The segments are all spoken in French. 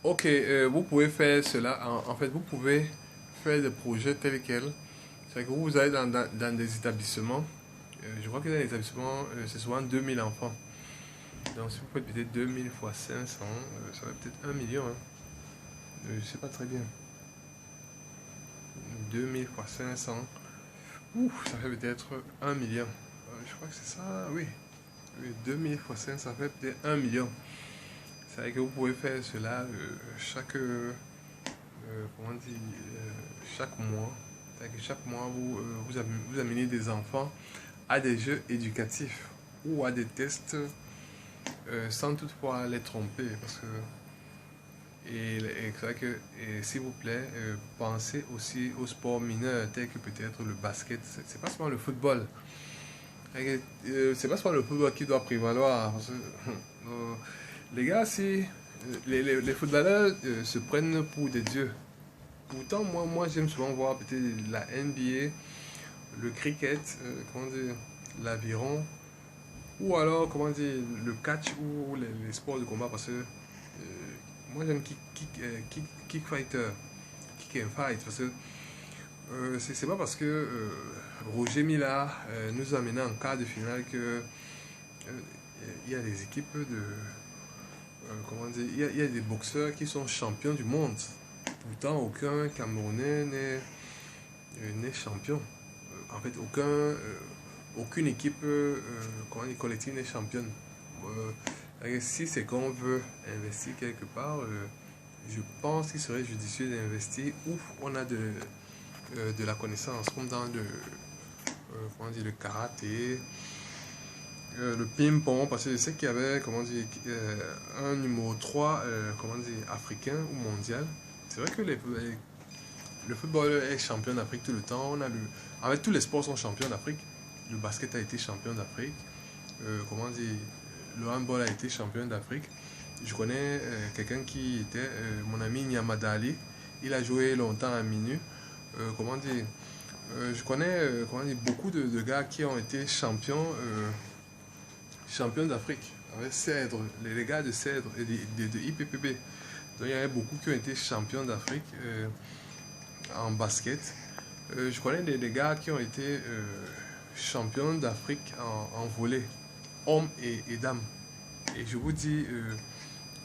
Ok, vous pouvez faire cela. En fait, vous pouvez faire des projets tels quels. C'est que vous allez dans des établissements. Je crois que dans les établissements, c'est souvent 2000 enfants. Donc, si vous faites peut-être 2000 fois 500, ça va peut-être 1 million, hein. Je ne sais pas très bien. 2000 fois 500. Ouf, ça fait peut-être 1 million. Je crois que c'est ça, oui. Oui, 2000 fois 500, ça fait peut-être 1 million. C'est vrai que vous pouvez faire cela chaque, comment dire, chaque mois. C'est-à-dire que chaque mois, vous amenez des enfants à des jeux éducatifs ou à des tests sans toutefois les tromper. Parce que, et c'est vrai que, s'il vous plaît, pensez aussi aux sports mineurs tels que peut-être le basket. C'est pas seulement le football. C'est pas seulement le football qui doit prévaloir. Parce que, les gars, si les footballeurs se prennent pour des dieux. Pourtant, moi j'aime souvent voir peut-être la NBA, le cricket, comment dire, l'aviron, ou alors, comment dire, le catch ou les sports de combat. Parce que moi j'aime kick fighter, kick and fight. Parce que c'est pas parce que Roger Mila nous a amené en quart de finale que il y a des équipes de. Comment dire, il y a des boxeurs qui sont champions du monde. Pourtant, aucun Camerounais n'est champion. En fait, aucune équipe comment dire, collective n'est championne. Si c'est qu'on veut investir quelque part, je pense qu'il serait judicieux d'investir où on a de la connaissance, comme dans comment dire, le karaté, le ping-pong, parce que je sais qu'il y avait comment dire, un numéro 3 comment dire, africain ou mondial. C'est vrai que le football est champion d'Afrique tout le temps. En fait, tous les sports sont champions d'Afrique. Le basket a été champion d'Afrique. Comment dire, le handball a été champion d'Afrique. Je connais quelqu'un qui était mon ami Nyamada Ali. Il a joué longtemps à Minu. Comment dire, je connais comment dire, beaucoup de gars qui ont été champions d'Afrique. Avec Cèdre, les gars de Cèdre et de IPPB. Donc il y avait beaucoup qui ont été champions d'Afrique en basket. Je connais des gars qui ont été champions d'Afrique en volley, hommes et dames. Et je vous dis,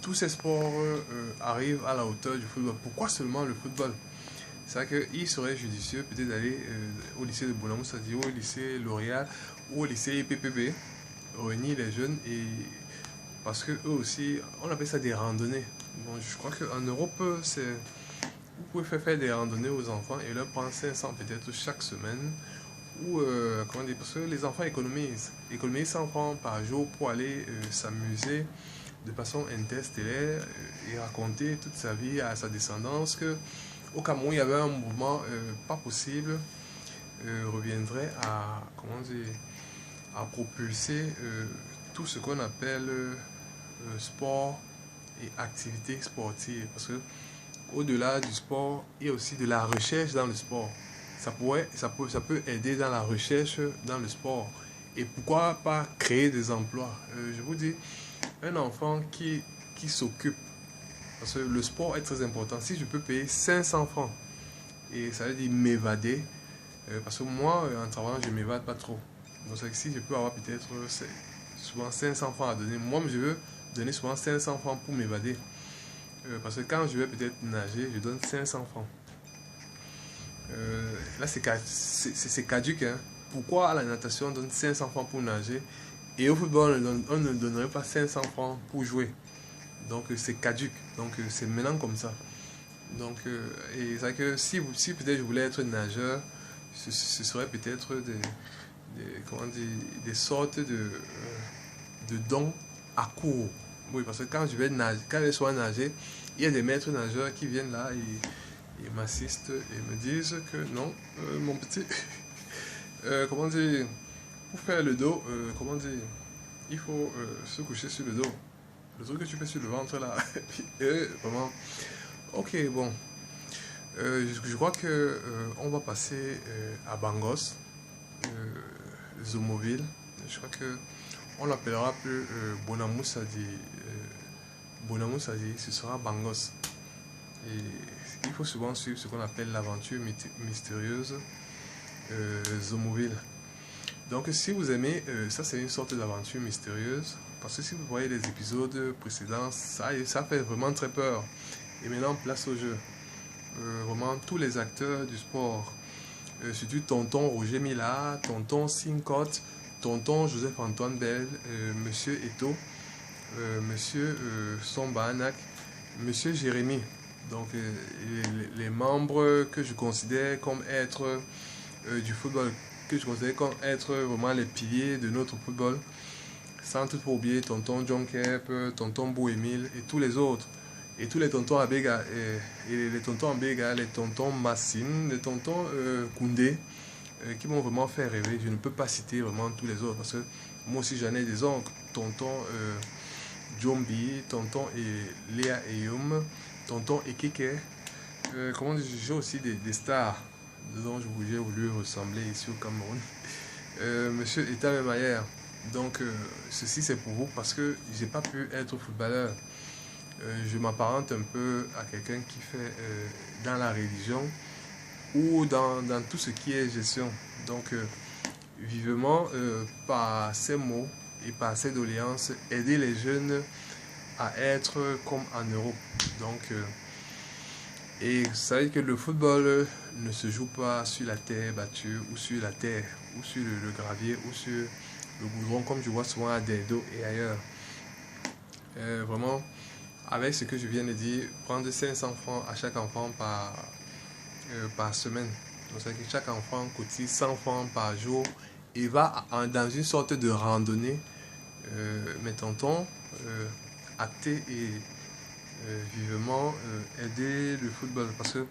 tous ces sports arrivent à la hauteur du football. Pourquoi seulement le football? C'est vrai qu'il serait judicieux peut-être d'aller au lycée de Bonamou, c'est-à-dire au lycée L'Oréal ou au lycée IPPB, réunir les jeunes et parce que eux aussi, on appelle ça des randonnées. Bon, je crois qu'en Europe, vous pouvez faire des randonnées aux enfants et leur prendre 500 peut-être chaque semaine. Ou, comment dire, parce que les enfants économisent 100 francs par jour pour aller s'amuser de façon interstellaire et raconter toute sa vie à sa descendance que au Cameroun, il y avait un mouvement pas possible, reviendrait à, comment dire, à propulser tout ce qu'on appelle sport et activité sportive. Parce que au-delà du sport, il y a aussi de la recherche dans le sport. Ça peut aider dans la recherche dans le sport. Et pourquoi pas créer des emplois? Je vous dis, un enfant qui s'occupe, parce que le sport est très important. Si je peux payer 500 francs, et ça veut dire m'évader, parce que moi, en travaillant, je ne m'évade pas trop. Donc, si je peux avoir peut-être souvent 500 francs à donner, moi, je veux donner souvent 500 francs pour m'évader. Parce que quand je vais peut-être nager, je donne 500 francs. Là, c'est caduque. Hein. Pourquoi à la natation, on donne 500 francs pour nager et au football, on ne donnerait pas 500 francs pour jouer? Donc, c'est caduque. Donc, c'est maintenant comme ça. Donc, et c'est vrai que si peut-être je voulais être nageur, ce serait peut-être comment dire, des sortes de dons à court. Oui, parce que quand je vais nager, quand je vais nager, il y a des maîtres nageurs qui viennent là et m'assistent et me disent que non, mon petit, comment dire, pour faire le dos, comment dire, il faut se coucher sur le dos. Le truc que tu fais sur le ventre là, et vraiment, ok, bon, je crois que on va passer à Bangos, Zomoville. Je crois que on l'appellera plus Bonamou Sadi. Bonamou Sadi, ce sera Bangos. Et il faut souvent suivre ce qu'on appelle l'aventure mystérieuse Zomoville. Donc si vous aimez, ça c'est une sorte d'aventure mystérieuse. Parce que si vous voyez les épisodes précédents, ça fait vraiment très peur. Et maintenant, place au jeu. Vraiment, tous les acteurs du sport, surtout tonton Roger Mila, tonton Sincotte, tonton Joseph-Antoine Bell, monsieur Eto, monsieur Sombanak, monsieur Jérémy. Donc, les membres que je considère comme être du football, que je considère comme être vraiment les piliers de notre football. Sans tout oublier tonton John Kep, tonton Bou Emile et tous les autres. Et tous les tontons Abega, et les tontons Abega, les tontons Massine, les tontons Koundé, qui m'ont vraiment fait rêver. Je ne peux pas citer vraiment tous les autres parce que moi aussi j'en ai des oncles. Tonton Jombi, tonton Léa Eyum, tonton Ekeke. Comment dire, j'ai aussi des stars dont j'ai voulu ressembler ici au Cameroun. Monsieur Eta Mayer. Donc, ceci c'est pour vous parce que j'ai pas pu être footballeur. Je m'apparente un peu à quelqu'un qui fait dans la religion ou dans tout ce qui est gestion. Donc, vivement, par ces mots et par ces doléances, aider les jeunes à être comme en Europe. Donc, et vous savez que le football ne se joue pas sur la terre battue ou sur la terre ou sur le gravier ou sur le goudron comme je vois souvent à Dedo et ailleurs. Vraiment, avec ce que je viens de dire, prendre 500 francs à chaque enfant par semaine. Donc, c'est que chaque enfant cotise 100 francs par jour et va dans une sorte de randonnée, mes tontons, acter et vivement aider le football. Parce que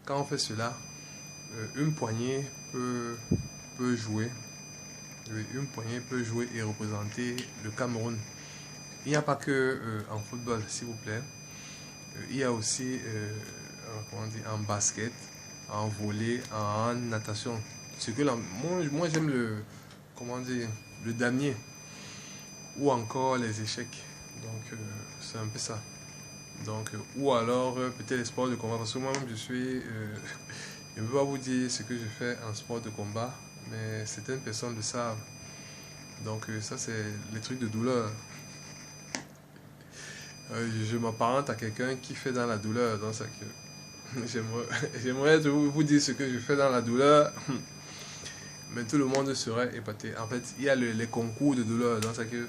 quand on fait cela, une poignée peut jouer. Une poignée peut jouer et représenter le Cameroun. Il n'y a pas que en football, s'il vous plaît. Il y a aussi comment dire, en basket, en volley, en natation. C'est que là, moi j'aime le damier ou encore les échecs. Donc c'est un peu ça. Donc ou alors peut-être les sports de combat. Parce que moi-même je suis, je ne peux pas vous dire ce que je fais en sport de combat, mais certaines personnes le savent. Donc ça c'est les trucs de douleur. Je m'apparente à quelqu'un qui fait dans la douleur. Donc ça que j'aimerais vous dire ce que je fais dans la douleur, mais tout le monde serait épaté. En fait, il y a les concours de douleur. Donc ça que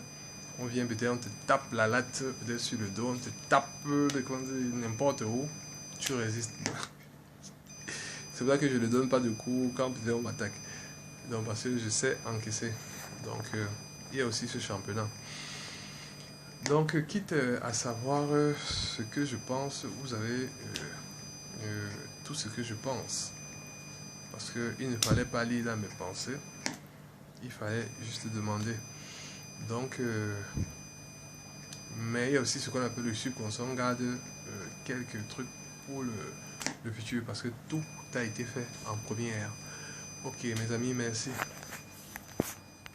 on vient peut-être, on te tape la latte peut-être sur le dos, on te tape n'importe où, tu résistes. C'est pour ça que je ne donne pas de coups quand peut-être on m'attaque. Donc parce que je sais encaisser. Donc il y a aussi ce championnat. Donc quitte à savoir ce que je pense, vous avez tout ce que je pense. Parce qu'il ne fallait pas lire dans mes pensées, il fallait juste demander. Donc, mais il y a aussi ce qu'on appelle le subconscient. On garde quelques trucs pour le futur parce que tout a été fait en première. Ok mes amis, merci.